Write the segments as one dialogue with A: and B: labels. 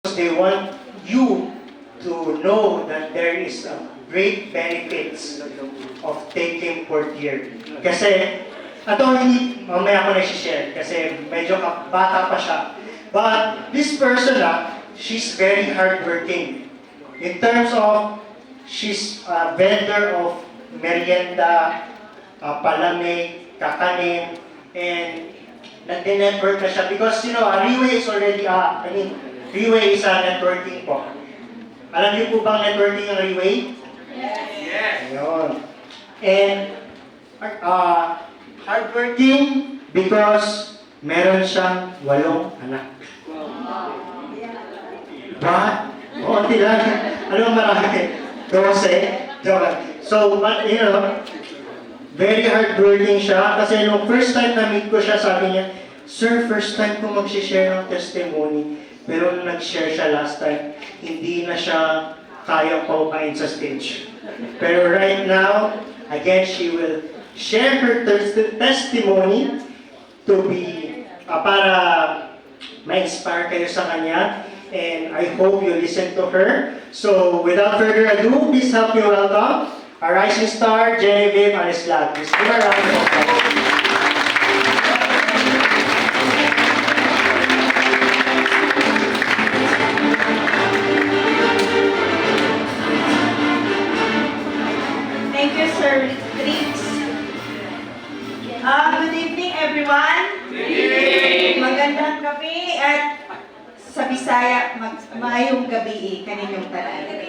A: They want you to know that there is a great benefits of taking fourth year. Kasi, ito hindi, mamaya ko na-share kasi medyo bata pa siya. But this person, she's very hardworking. In terms of, she's a vendor of merienda, palamig, kakanin, and nag-network na siya because, Riway is already, Riway is a networking po. Alam niyo po bang networking ang Riway? Yes. Ayun. And hardworking because meron siyang 8 anak. What? Konti lang. Ano marami? 12. Joke lang. So, very hardworking siya kasi nung first time na meet ko siya, sabi niya, "Sir, first time ko mag-share ng testimony." Pero nung nag-share siya last time, hindi na siya kaya paupain sa stage. Pero right now, again, she will share her testimony to be, para ma-inspire kayo sa kanya. And I hope you listen to her. So, without further ado, please help me welcome our rising star, Genevieve Anislag. Please give her a round of applause.
B: Thank you, Sir Trix. Good evening, everyone. Good evening. Magandang gabi at sa Bisaya, maayong gabi kaninyong tanan.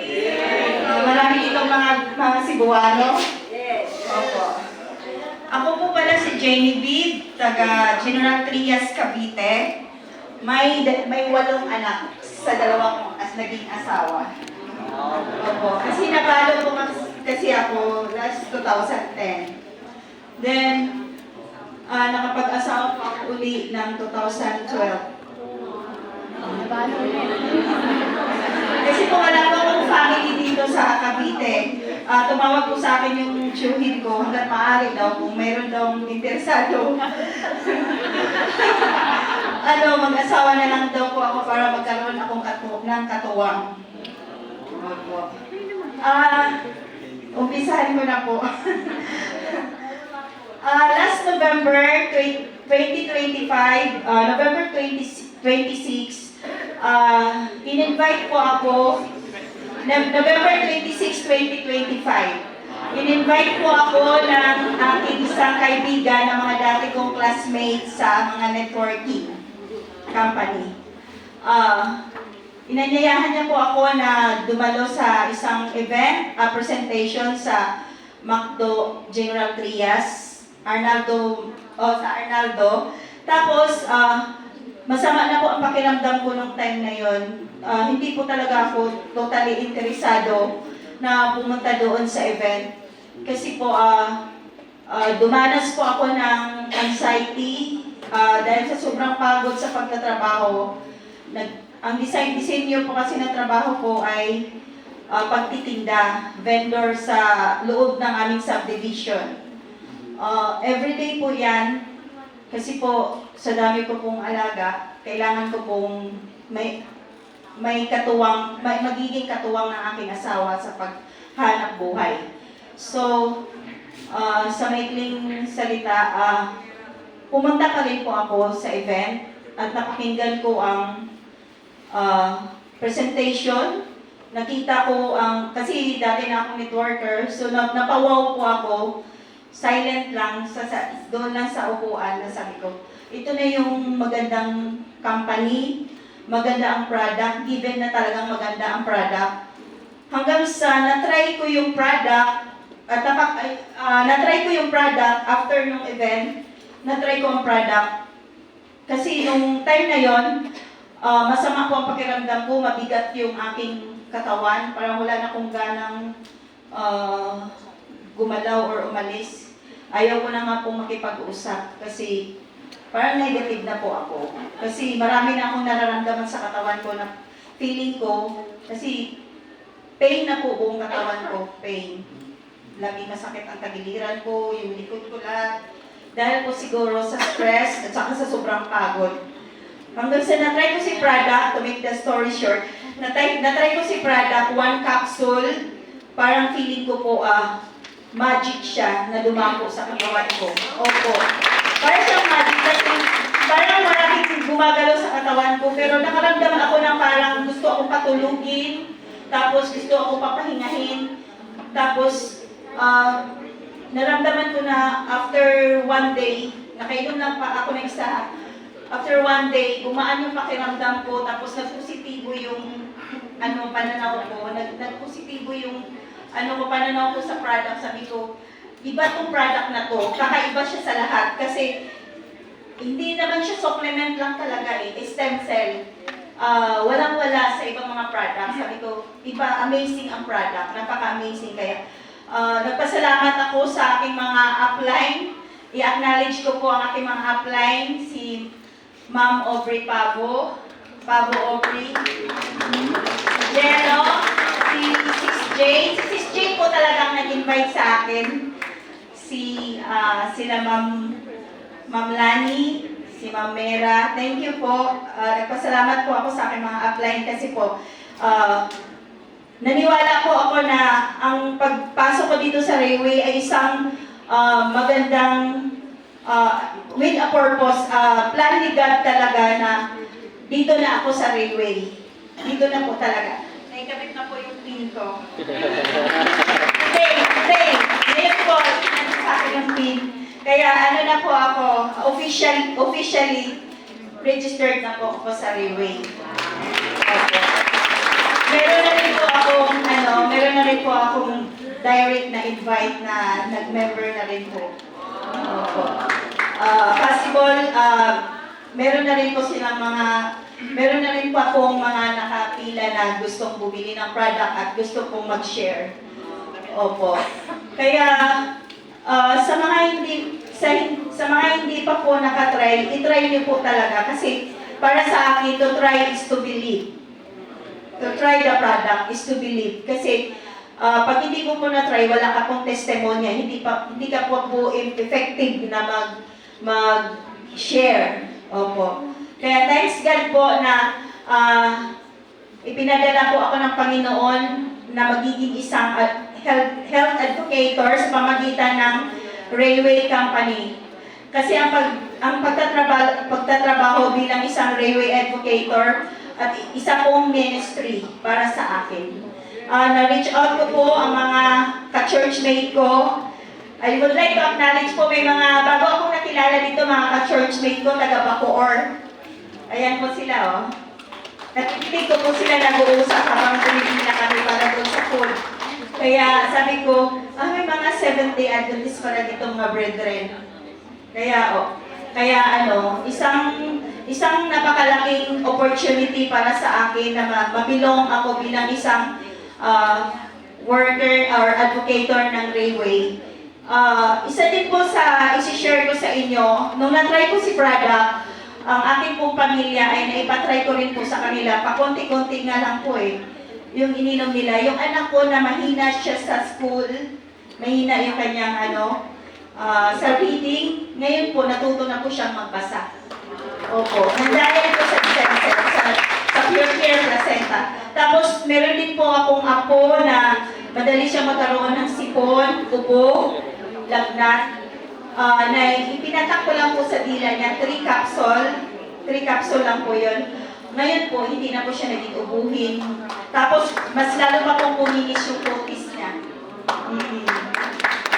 B: Marami ditong mga Cebuano. Yes. Opo. Ako po pala si Genevieve, taga General Trias, Cavite. May 8 anak sa 2 naging asawa. Opo. Kasi napalo ko kasi ako last 2010. Then, nakapag-asawa pa ako uli ng 2012. Kasi kung wala po akong family dito sa Cavite, tumawag po sa akin yung tiyuhin ko hanggang maaari daw kung mayroon daw interesado. Mag-asawa na lang daw po ako para magkaroon akong ng katuwang. Opo. Umpisahan ko na po. Last November 2025, November 26, in-invite po ako, November 26, 2025, in-invite po ako ng aking isang kaibigan ng mga dati kong classmates sa mga networking company. Inanyayahan niya po ako na dumalo sa isang event, presentation sa McDo General Trias, sa Arnaldo. Tapos, masama na po ang pakiramdam ko nung time na yon. Hindi po talaga ako totally interesado na pumunta doon sa event. Kasi po, dumanas po ako ng anxiety dahil sa sobrang pagod sa pagtatrabaho. Ang disenyo po kasi ng trabaho ko ay pagtitinda, vendor sa loob ng aming subdivision. Everyday po yan, kasi po sa dami ko pong alaga, kailangan ko pong may katuwang, magiging katuwang ng aking asawa sa paghanap buhay. So, sa maikling salita, pumunta pa rin po ako sa event at napakinggan ko ang presentation. Nakita ko kasi dati na akong networker, so napawaw po ako, silent lang, doon lang sa upuan, nasabi ko, ito na yung magandang company, maganda ang product, given na talagang maganda ang product. Hanggang sa na-try ko yung product, na-try ko yung product after nung event, na-try ko ang product. Kasi nung time na yon, masama po ang pakiramdam ko, mabigat yung aking katawan, parang wala na akong ganang gumalaw or umalis. Ayaw ko na nga pong makipag-usap kasi parang negative na po ako. Kasi marami na akong nararamdaman sa katawan ko na feeling ko, kasi pain na po buong katawan ko, pain. Lagi masakit ang tagiliran ko, yung likod ko lahat. Dahil po siguro sa stress at saka sa sobrang pagod. Hanggang sa na-try ko si product, to make the story short, na-try ko si product, 1 capsule, parang feeling ko po, magic siya na dumako sa katawan ko. Opo. Parang siyang magic kasi parang maraming gumagalaw sa katawan ko, pero nakaramdam ako ng parang gusto akong patulugin, tapos gusto akong papahingahin, tapos naramdaman ko na after 1 day, nakainom lang pa ako ng isa. After 1 day, gumaan yung pakiramdam ko, tapos nagpositibo yung pananaw ko, nagpositibo yung pananaw ko sa product. Sabi ko, iba tong product na to, kakaiba siya sa lahat kasi hindi naman siya supplement lang talaga stem cell. Walang-wala sa ibang mga product. Sabi ko, iba, amazing ang product, napaka-amazing. Kaya nagpasalamat ako sa aking mga upline. I-acknowledge ko po ang aking mga upline, si Ma'am Aubrey Pavo Aubrey, Jello, si Sis Jane. Si Sis Jane po talagang nag-invite sa akin. Sila Ma'am Lani, si Ma'am Mera. Thank you po. Nagpasalamat po ako sa aking mga upline kasi po, naniwala po ako na ang pagpasok ko dito sa Railway ay isang magandang with a purpose, plan ni God talaga na dito na ako sa Railway. Dito na po talaga. Naikabit na po yung pin ko. Today. Ngayon po, nandito sa akin yung pin. Kaya na po ako, officially registered na po ako sa Railway. Okay. Meron na rin po akong direct na invite na nag-member na rin po. Possible, meron na rin po akong mga nakapila na gustong bumili ng product at gusto pong mag-share. Opo. Kaya, sa mga hindi pa po nakatry, itry niyo po talaga kasi para sa akin, to try is to believe. To try the product is to believe. Kasi pag hindi ko po na-try, wala ka pong testimonya, hindi ka po effective na mag-share. Opo. Kaya thanks God po na ipinadala po ako ng Panginoon na magiging isang health educator sa pamagitan ng railway company. Kasi ang pagtatrabaho bilang isang railway educator at isa pong ministry para sa akin. Na-reach out ko po ang mga ka-churchmate ko. I would like to acknowledge po, may mga bago akong nakilala dito, mga ka-churchmate ko, taga Bacoor. Ayan po sila, oh. Nakikinig ko po sila nag-uusap habang pumipila kami para doon sa food. Kaya sabi ko, may mga Seventh-day Adventist pala dito mga brethren. Kaya isang napakalaking opportunity para sa akin na mabilong ako bilang isang worker or advocator ng railway. Isa din po sa isi-share ko sa inyo, nung na-try ko si product, ang aking pong pamilya ay naipatry ko rin po sa kanila, pakonti-konti nga lang po yung ininom nila. Yung anak ko na mahina siya sa school, mahina yung kanyang sa reading, ngayon po natuto na po siyang magbasa. Opo, nandaya po sa Pure Care Placenta. Tapos meron din po akong apo na madali siya magkaroon ng sipon, ubo, lagnat. Na ipinatak ko lang po sa dila niya, 3 capsule lang po yun. Ngayon po, hindi na po siya naging ubuhin. Tapos, mas lalo pa pong puminis yung kutis niya.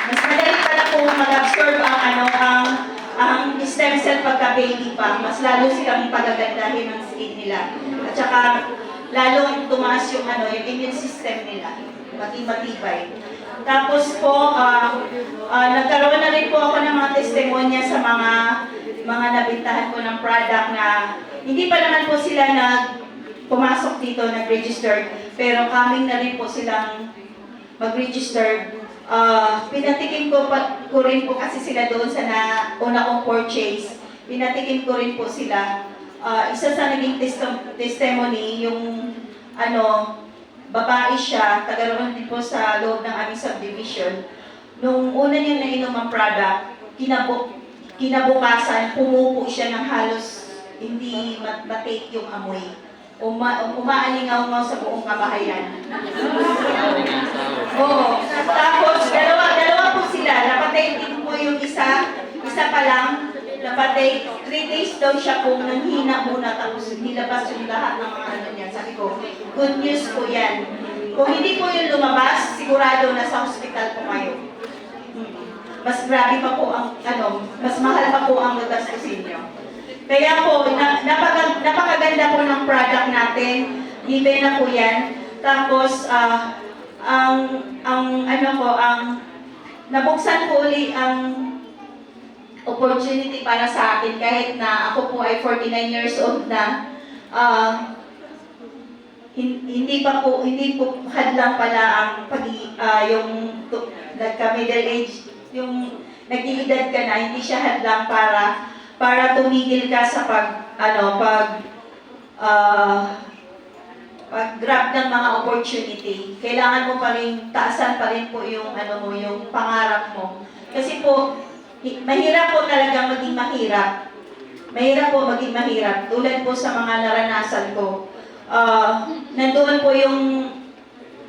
B: Mas madali pala po mag-absorb ang stem cell pagka-baby pa. Mas lalo silang pagagandahin ng skin nila. At saka, lalo tumaas yung immune system nila. Matibay. Tapos po, nagkaroon na rin po ako ng mga testimonya sa mga nabintahan ko ng product na hindi pa naman po sila pumasok dito, nag-register, pero coming na rin po silang mag-register. Pinatikim ko rin po kasi sila doon sa una kong purchase. Pinatikim ko rin po sila. Isa sa naging testimony, yung babae siya, tagaroon din po sa loob ng aming subdivision. Nung una niyang nainom ang product, kinabukasan, pumupo siya ng halos hindi matake yung amoy. Umaalingaw sa buong kabahayan. Oo. Tapos, dalawa po sila. Napatay din po yung isa pa lang. Napatay, 3 days daw siya kung nanghina muna, tapos nilabas yung lahat ng mga ano niya. Sabi ko, good news po yan. Kung hindi po yung lumabas, sigurado na sa hospital po kayo. Mas grabe pa po ang, mas mahal pa po ang gagastusin niyo. Kaya po, napakaganda po ng product natin. Given na po yan. Tapos, nabuksan po uli ang opportunity para sa akin kahit na ako po ay 49 years old na. Hindi po hadlang pala ang yung nagka-middle age, yung nag-iedad ka na, hindi siya hadlang para tumigil ka sa pag-grab ng mga opportunity. Kailangan mo pa rin, taasan pa rin po yung, yung pangarap mo. Kasi po, mahirap po talaga maging mahirap. Mahirap po maging mahirap. Tulad po sa mga naranasan ko. Nandoon po yung,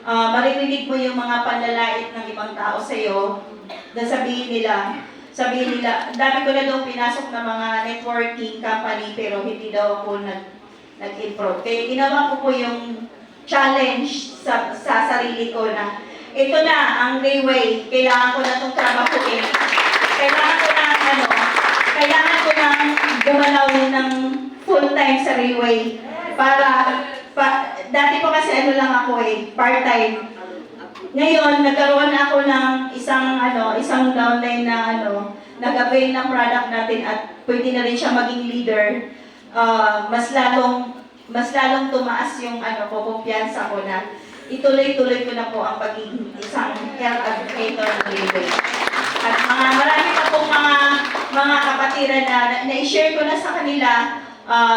B: maririnig mo yung mga panlalait ng ibang tao sa'yo, na sabihin nila, dami ko na daw pinasok na mga networking company pero hindi daw ako nag-improve. Kaya ginawa ko po yung challenge sa sarili ko na ito na ang Rayway, kailangan ko na itong trabahuin. Kailangan ko na gumalaw ng full-time sa Rayway dati po kasi lang ako part-time. Ngayon, nagkaroon na ako ng isang downline na nag-avail ng product natin at pwede na rin siya maging leader. Mas lalong tumaas yung kumpiyansa ko na ituloy-tuloy ko na po ang pagiging isang health educator ng Rayway. At marami pa po mga kapatiran na na-share ko na sa kanila.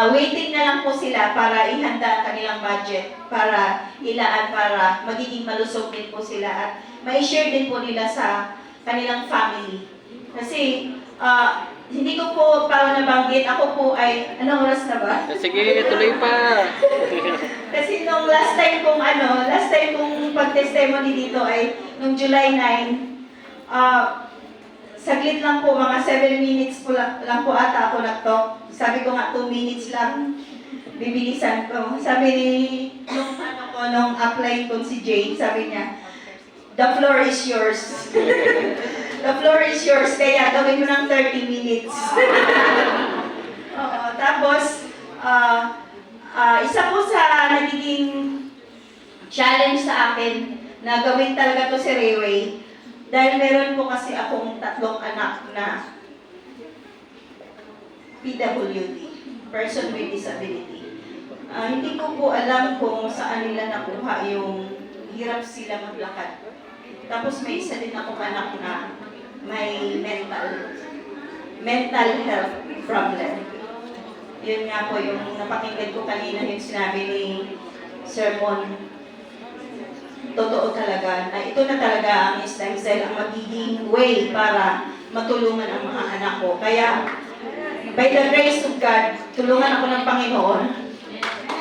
B: Waiting na lang po sila para ihanda ang kanilang budget, para ilaan, para magiging malusog din po sila at ma-share din po nila sa kanilang family. Kasi hindi ko po pa nabanggit, ako po ay, anong oras na ba?
C: Sige, tuloy pa.
B: Kasi nung last time kong pag-testimony dito ay nung July 9, saglit lang po, mga 7 minutes po lang po ata ako nag-talk. Sabi ko nga 2 minutes lang, bibilisan ko. Sabi nung apply ko si Jane, sabi niya, the floor is yours. The floor is yours, kaya gawin mo ng 30 minutes. Oo, tapos, isa po sa nagiging challenge sa akin na gawin talaga to si Rayway, dahil meron po kasi akong 3 anak na PWD, person with disability. Hindi ko po alam kung saan nila nakuha yung hirap sila maglakad. Tapos may isa din akong anak na may mental health problem. Yun nga po yung napakinggan ko kanina yung sinabi ni Sir Mon. Totoo talaga na ito na talaga ang stem cell ang magiging way para matulungan ang mga anak ko. Kaya, by the grace of God, tulungan ako ng Panginoon.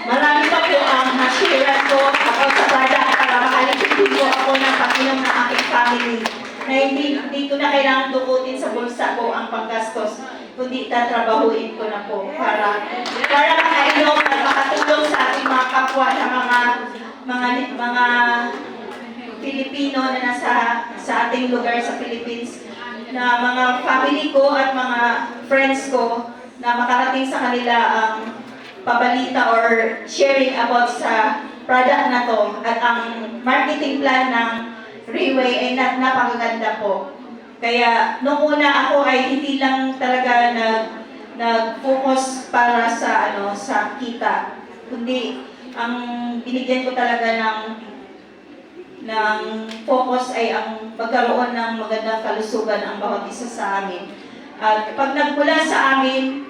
B: Marami pa po ang nasiran ko about sa product para makaligpit po ako ng Panginoon ng aking family. Na hindi ko na kailangan dukutin sa bulsa ko ang panggastos, kundi tatrabahuin ko na po para makainom at makatulong sa ating mga kapwa na mga Pilipino na nasa ating lugar sa Philippines, na mga family ko at mga friends ko na makarating sa kanila ang pabalita or sharing about sa product na to at ang marketing plan ng Rayway ay napakaganda po. Kaya nung una ako ay hindi lang talaga nag-focus para sa kita, kundi ang binigyan ko talaga ng focus ay ang pagkaroon ng magandang kalusugan ang bawat isa sa amin. At pag nagmula sa amin,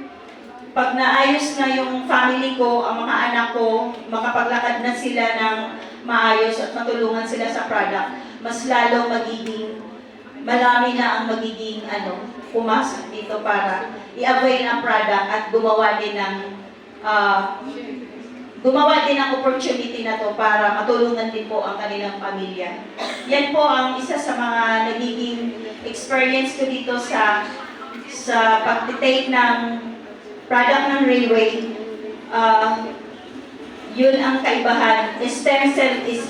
B: pag naayos na yung family ko, ang mga anak ko, makapaglakad na sila ng maayos at matulungan sila sa product, mas lalo magiging marami na ang magiging pumasok dito para i-avail ang product at gumawa din ng opportunity na to para matulungan din po ang kanilang pamilya. Yan po ang isa sa mga nagiging experience ko dito sa pag-take ng product ng railway. Yun ang kaibahan. Stem cell is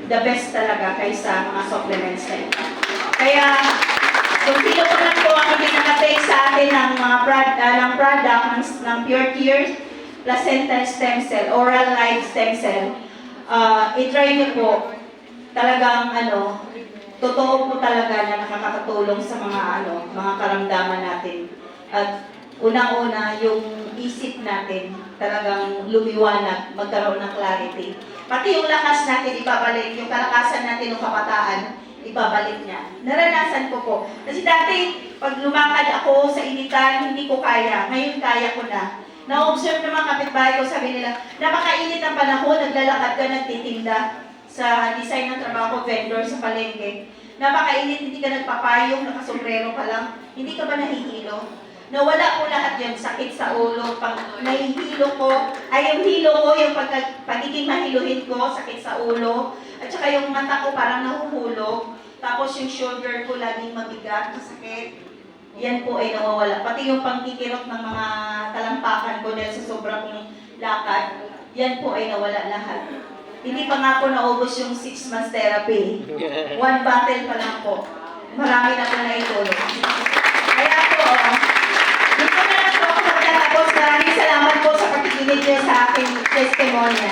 B: the best talaga kaysa mga supplements na ito. Kaya, kung sino po lang po ang hindi nakatake sa atin ng mga product ng Pure Tears, placental stem cell, oral live stem cell, i-try nyo po. Talagang totoo po talaga na nakakatulong sa mga karamdaman natin. At unang-una, yung isip natin talagang lumiwanag, magkaroon ng clarity. Pati yung lakas natin ibabalik, yung kalakasan natin ng kabataan, ibabalik niya. Naranasan ko po. Kasi dati, pag lumakad ako sa initan, hindi ko kaya. Ngayon kaya ko na. Na-observe naman kapitbahay ko, sabi nila, napakainit ang panahon, naglalakad ka, nagtitinda sa design ng trabaho, vendor sa palengke. Napakainit, hindi ka nagpapayong, nakasombrero ka lang, hindi ka ba nahihilo? Nawala po lahat yun, sakit sa ulo, pag nahihilo ko, yung hilo ko, yung pagiging mahiluhin ko, sakit sa ulo, at saka yung mata ko parang nahuhulog, tapos yung shoulder ko laging mabigat, masakit. Yan po ay nawawala. Pati yung pangkikirot ng mga talampakan ko dahil sa sobrang lakad, yan po ay nawala lahat. Hindi pa nga po naubos yung 6 months therapy. 1 bottle pa lang po. Marami na po na itulong. Kaya po, dito na lang po ako magtatapos. Maraming salamat po sa pakikinig niyo sa aking testimony.